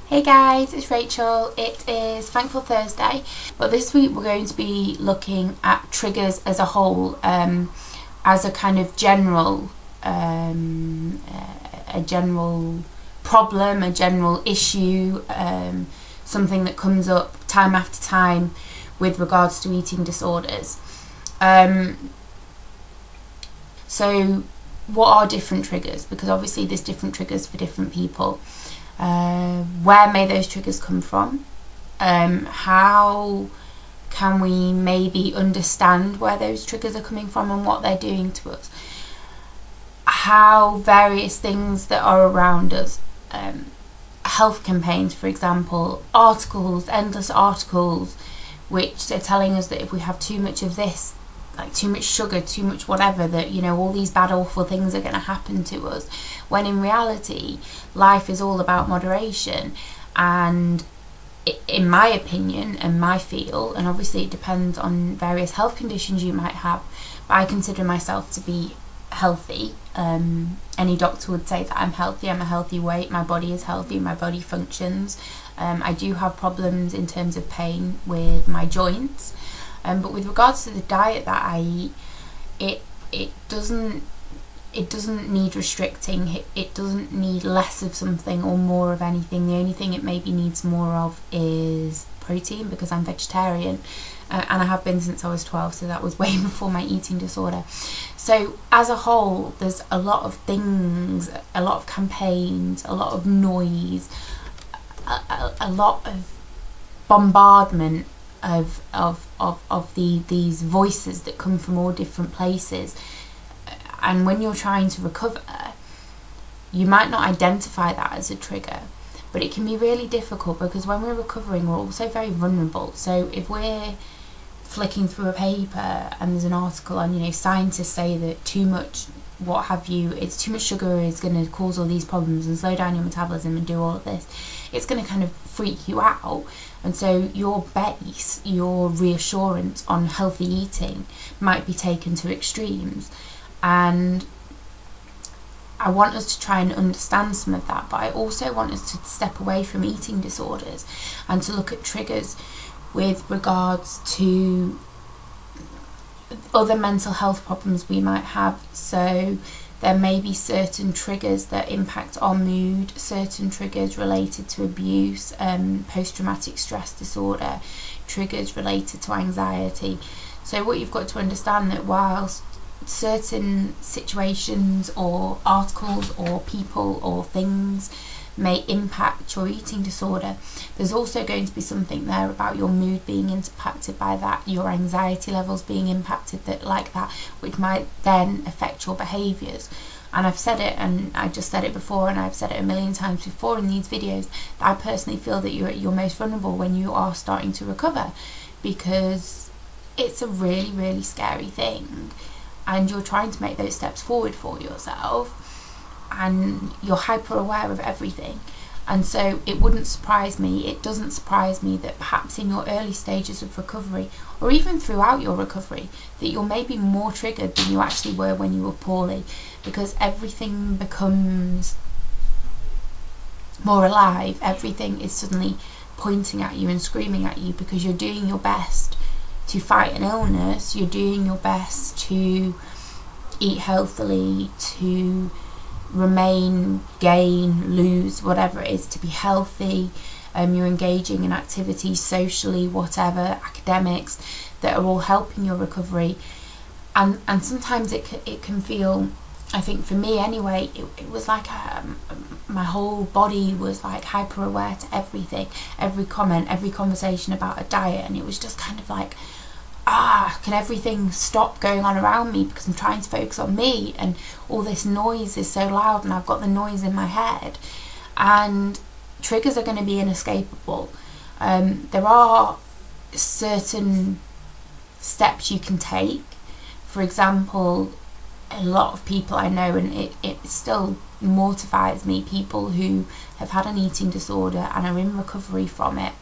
Hey guys, it's Rachel. It is Thankful Thursday, but this week we're going to be looking at triggers as a whole, as a kind of general problem, a general issue, something that comes up time after time with regards to eating disorders. So what are different triggers? Because obviously there's different triggers for different people. Where may those triggers come from? How can we maybe understand where those triggers are coming from and what they're doing to us? How various things that are around us, health campaigns, for example, articles, endless articles, which are telling us that if we have too much of this, like too much sugar, too much whatever, that, you know, all these bad awful things are going to happen to us, when in reality life is all about moderation. And in my opinion and my feel, and obviously it depends on various health conditions you might have, but I consider myself to be healthy. Any doctor would say that I'm healthy, I'm a healthy weight, my body is healthy, my body functions. I do have problems in terms of pain with my joints. But with regards to the diet that I eat, it doesn't need restricting. It doesn't need less of something or more of anything. The only thing it maybe needs more of is protein, because I'm vegetarian, and I have been since I was 12, so that was way before my eating disorder. So as a whole, there's a lot of things, a lot of campaigns, a lot of noise, a lot of bombardment of these voices that come from all different places. And when you're trying to recover, you might not identify that as a trigger, but it can be really difficult, because when we're recovering, we're also very vulnerable. So if we're flicking through a paper and there's an article on, you know, scientists say that too much what have you, it's too much sugar is going to cause all these problems and slow down your metabolism and do all of this, it's going to kind of freak you out. And so your base, your reassurance on healthy eating might be taken to extremes. And I want us to try and understand some of that, but I also want us to step away from eating disorders and to look at triggers with regards to other mental health problems we might have. So there may be certain triggers that impact our mood, certain triggers related to abuse, post-traumatic stress disorder, triggers related to anxiety. So what you've got to understand, that whilst certain situations or articles or people or things may impact your eating disorder, there's also going to be something there about your mood being impacted by that, your anxiety levels being impacted like that, which might then affect your behaviours. And I've said it, and I just said it before, and I've said it a million times before in these videos, that I personally feel that you're at your most vulnerable when you are starting to recover, because it's a really, really scary thing, and you're trying to make those steps forward for yourself, and you're hyper aware of everything. And so it wouldn't surprise me, it doesn't surprise me, that perhaps in your early stages of recovery, or even throughout your recovery, that you're maybe more triggered than you actually were when you were poorly, because everything becomes more alive. Everything is suddenly pointing at you and screaming at you, because you're doing your best to fight an illness, you're doing your best to eat healthily, to remain, gain, lose, whatever it is, to be healthy. You're engaging in activities socially, whatever, academics, that are all helping your recovery. And sometimes it can feel, I think for me anyway, it was like my whole body was like hyper aware to everything, every comment, every conversation about a diet, and it was just kind of like, can everything stop going on around me, because I'm trying to focus on me, and all this noise is so loud, and I've got the noise in my head. And triggers are going to be inescapable. There are certain steps you can take. For example, a lot of people I know, and it still mortifies me, people who have had an eating disorder and are in recovery from it,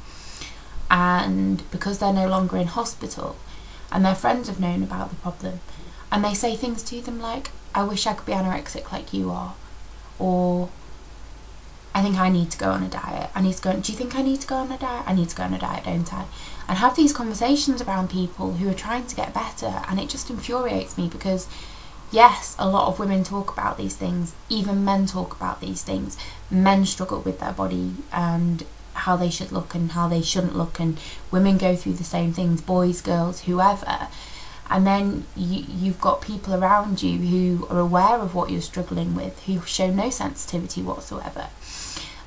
and because they're no longer in hospital, and their friends have known about the problem, and they say things to them like, I wish I could be anorexic like you are, or I think I need to go on a diet. I need to go on, do you think I need to go on a diet? I need to go on a diet, don't I? And have these conversations around people who are trying to get better, and it just infuriates me because yes, a lot of women talk about these things, even men talk about these things. Men struggle with their body and how they should look and how they shouldn't look, and women go through the same things, boys, girls, whoever. And then you've got people around you who are aware of what you're struggling with, who show no sensitivity whatsoever.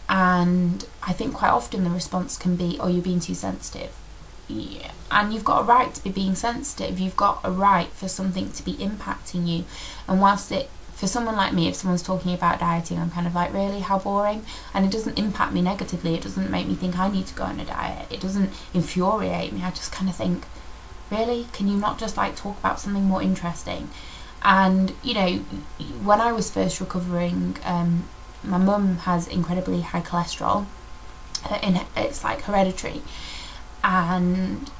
And I think quite often the response can be, oh, you're being too sensitive. Yeah. And you've got a right to be being sensitive. You've got a right for something to be impacting you. And whilst it, for someone like me, if someone's talking about dieting, I'm kind of like, really, how boring? And it doesn't impact me negatively. It doesn't make me think I need to go on a diet. It doesn't infuriate me. I just kind of think, really, can you not just like talk about something more interesting? And you know, when I was first recovering, my mum has incredibly high cholesterol, it's like hereditary, and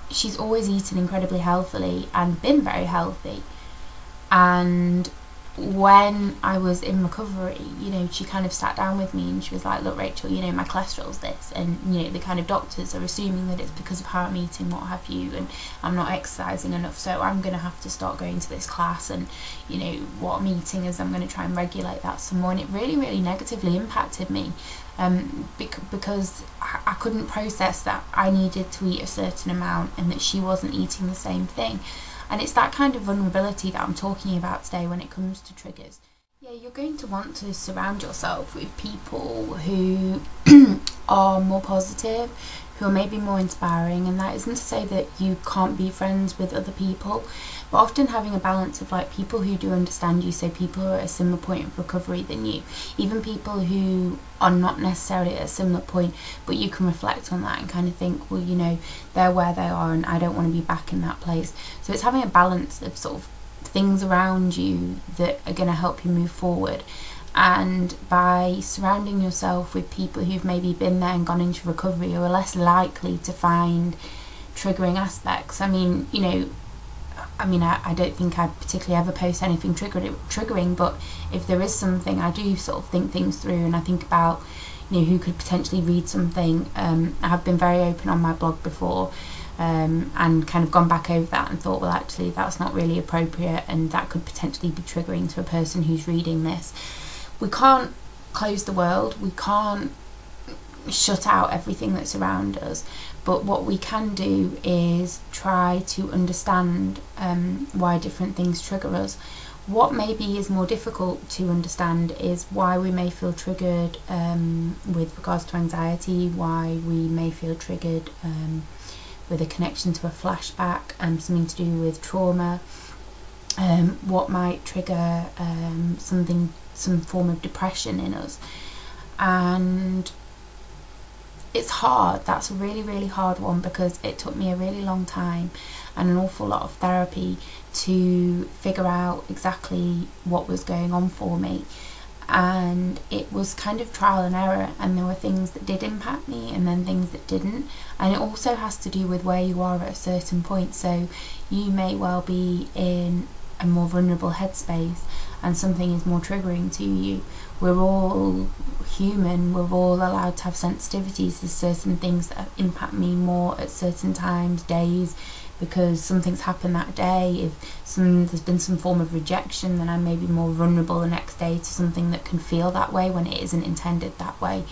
she's always eaten incredibly healthily and been very healthy. And when I was in recovery, you know, she kind of sat down with me and she was like, look, Rachel, you know, my cholesterol's this, and you know, the kind of doctors are assuming that it's because of how I'm eating, what have you, and I'm not exercising enough, so I'm going to have to start going to this class, and you know, what I'm eating is I'm going to try and regulate that some more. And it really, really negatively impacted me, because I couldn't process that I needed to eat a certain amount and that she wasn't eating the same thing. And it's that kind of vulnerability that I'm talking about today when it comes to triggers. Yeah, you're going to want to surround yourself with people who are more positive, who are maybe more inspiring, and that isn't to say that you can't be friends with other people, but often having a balance of like people who do understand you, so people who are at a similar point of recovery than you, even people who are not necessarily at a similar point, but you can reflect on that and kind of think, well, you know, they're where they are and I don't want to be back in that place. So it's having a balance of sort of things around you that are going to help you move forward. And by surrounding yourself with people who've maybe been there and gone into recovery, who are less likely to find triggering aspects. I mean, you know, I don't think I particularly ever post anything triggering, but if there is something, I do sort of think things through, and I think about, you know, who could potentially read something. I have been very open on my blog before, and kind of gone back over that and thought, well, actually, that's not really appropriate, and that could potentially be triggering to a person who's reading this. We can't close the world, we can't shut out everything that's around us, but what we can do is try to understand why different things trigger us. What maybe is more difficult to understand is why we may feel triggered with regards to anxiety, why we may feel triggered with a connection to a flashback and something to do with trauma, what might trigger some form of depression in us. And it's hard. That's a really, really hard one, because it took me a really long time and an awful lot of therapy to figure out exactly what was going on for me. And it was kind of trial and error, and there were things that did impact me and then things that didn't. And it also has to do with where you are at a certain point. So you may well be in a more vulnerable headspace and something is more triggering to you. We're all human, we're all allowed to have sensitivities. There's certain things that impact me more at certain times, days, because something's happened that day. If there's been some form of rejection, then I may be more vulnerable the next day to something that can feel that way when it isn't intended that way.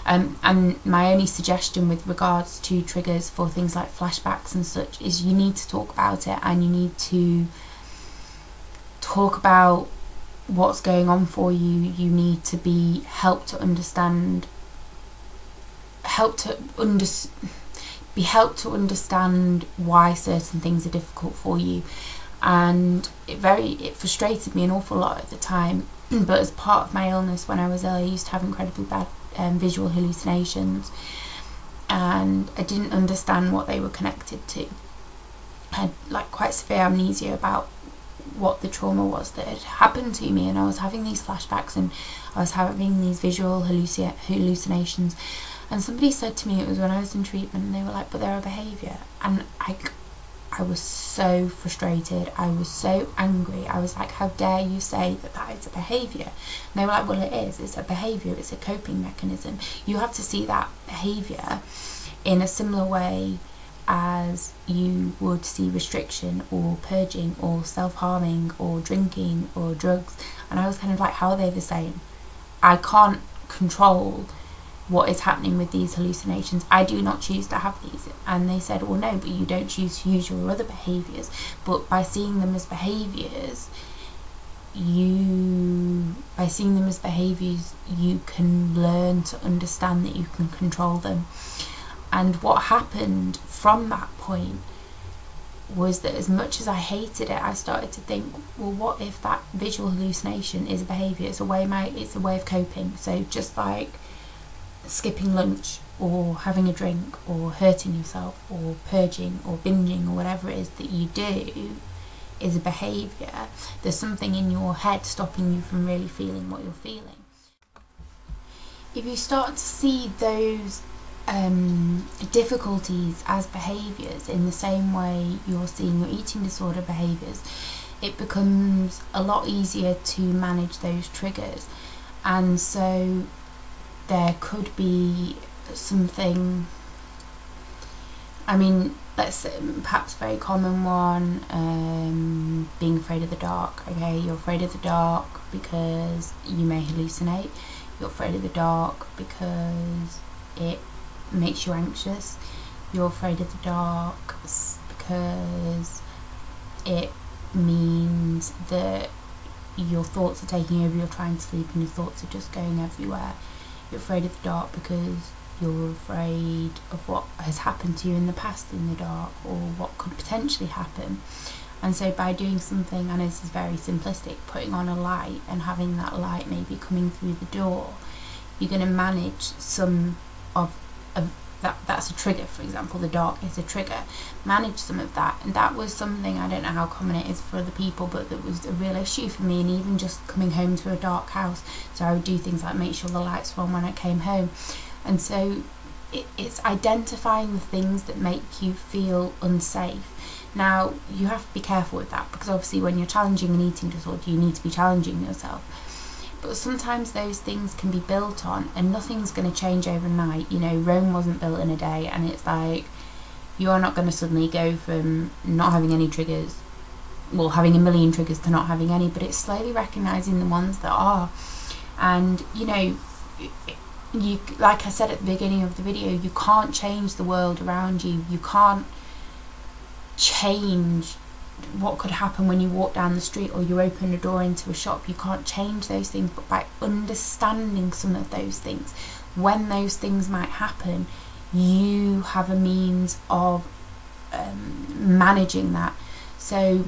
And my only suggestion with regards to triggers for things like flashbacks and such is you need to talk about it, and you need to talk about what's going on for you. You need to be helped to understand why certain things are difficult for you. And it frustrated me an awful lot at the time, but as part of my illness when I was ill, I used to have incredibly bad visual hallucinations, and I didn't understand what they were connected to. I had like quite severe amnesia about what the trauma was that had happened to me, and I was having these flashbacks and I was having these visual hallucinations. And somebody said to me, it was when I was in treatment, and they were like, but they're a behaviour. And I was so frustrated, I was so angry. I was like, how dare you say that that is a behaviour? And they were like, well, it is, it's a behaviour, it's a coping mechanism. You have to see that behaviour in a similar way as you would see restriction or purging or self-harming or drinking or drugs. And I was kind of like, how are they the same? I can't control what is happening with these hallucinations. I do not choose to have these. And they said, well, no, but you don't choose to use your other behaviours. But by seeing them as behaviours, you can learn to understand that you can control them. And what happened from that point was that as much as I hated it, I started to think, well, what if that visual hallucination is a behaviour? It's a way of coping. So just like skipping lunch or having a drink or hurting yourself or purging or binging or whatever it is that you do is a behaviour, there's something in your head stopping you from really feeling what you're feeling. If you start to see those difficulties as behaviours in the same way you're seeing your eating disorder behaviours, it becomes a lot easier to manage those triggers. And so there could be something, I mean, let's say perhaps a very common one, being afraid of the dark. Okay, you're afraid of the dark because you may hallucinate. You're afraid of the dark because it makes you anxious. You're afraid of the dark because it means that your thoughts are taking over, you're trying to sleep and your thoughts are just going everywhere. You're afraid of the dark because you're afraid of what has happened to you in the past in the dark, or what could potentially happen. And so by doing something, I know this is very simplistic, putting on a light and having that light maybe coming through the door, you're going to manage some of that's a trigger. For example, the dark is a trigger. Manage some of that. And that was something, I don't know how common it is for other people, but that was a real issue for me. And even just coming home to a dark house, so I would do things like make sure the lights were on when I came home. And so it's identifying the things that make you feel unsafe. Now, you have to be careful with that, because obviously when you're challenging an eating disorder, you need to be challenging yourself. But sometimes those things can be built on, and nothing's going to change overnight. You know, Rome wasn't built in a day, and it's like, you are not going to suddenly go from not having any triggers, well, having a million triggers, to not having any, but it's slowly recognising the ones that are. And, you know, you, like I said at the beginning of the video, you can't change the world around you. You can't change what could happen when you walk down the street or you open a door into a shop. You can't change those things, but by understanding some of those things, when those things might happen, you have a means of managing that. So,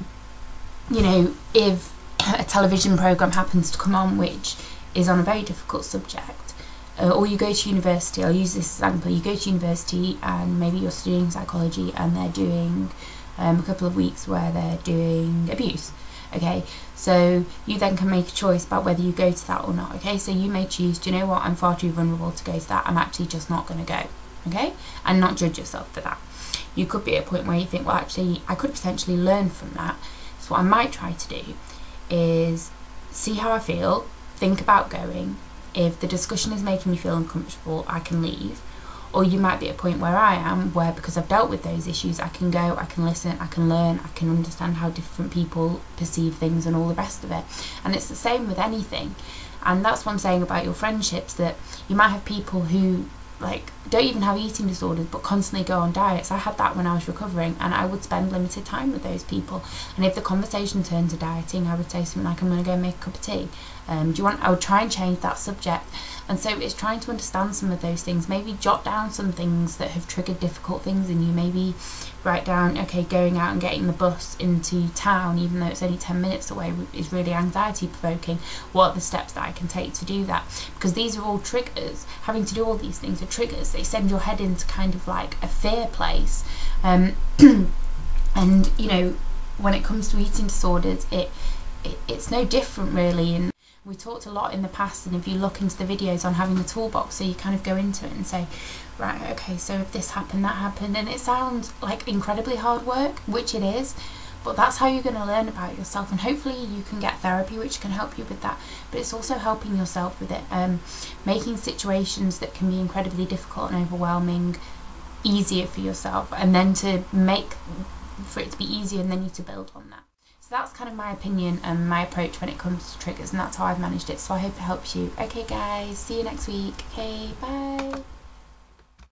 you know, if a television programme happens to come on which is on a very difficult subject, or you go to university, I'll use this example, you go to university and maybe you're studying psychology and they're doing a couple of weeks where they're doing abuse. Okay, so you then can make a choice about whether you go to that or not. Okay, so you may choose, do you know what, I'm far too vulnerable to go to that, I'm actually just not going to go. Okay, and not judge yourself for that. You could be at a point where you think, well, actually I could potentially learn from that. So what I might try to do is see how I feel, think about going. If the discussion is making me feel uncomfortable, I can leave. Or you might be at a point where I am, where because I've dealt with those issues, I can go, I can listen, I can learn, I can understand how different people perceive things and all the rest of it. And it's the same with anything. And that's what I'm saying about your friendships, that you might have people who like don't even have eating disorders but constantly go on diets. I had that when I was recovering, and I would spend limited time with those people, and if the conversation turned to dieting, I would say something like, I'm going to go make a cup of tea. Do you want, I would try and change that subject. And so it's trying to understand some of those things, maybe jot down some things that have triggered difficult things in you, maybe write down, okay, going out and getting the bus into town, even though it's only 10 minutes away, is really anxiety provoking. What are the steps that I can take to do that? Because these are all triggers. Having to do all these things are triggers. They send your head into kind of like a fear place. And, you know, when it comes to eating disorders, it's no different really. And We talked a lot in the past, and if you look into the videos on having the toolbox, so you kind of go into it and say, right, okay, so if this happened, that happened, and it sounds like incredibly hard work, which it is, but that's how you're going to learn about yourself, and hopefully you can get therapy which can help you with that. But it's also helping yourself with it, making situations that can be incredibly difficult and overwhelming easier for yourself, and then to make for it to be easier, and then you to build on that. So that's kind of my opinion and my approach when it comes to triggers, and that's how I've managed it. So I hope it helps you. Okay guys, see you next week. Okay, bye.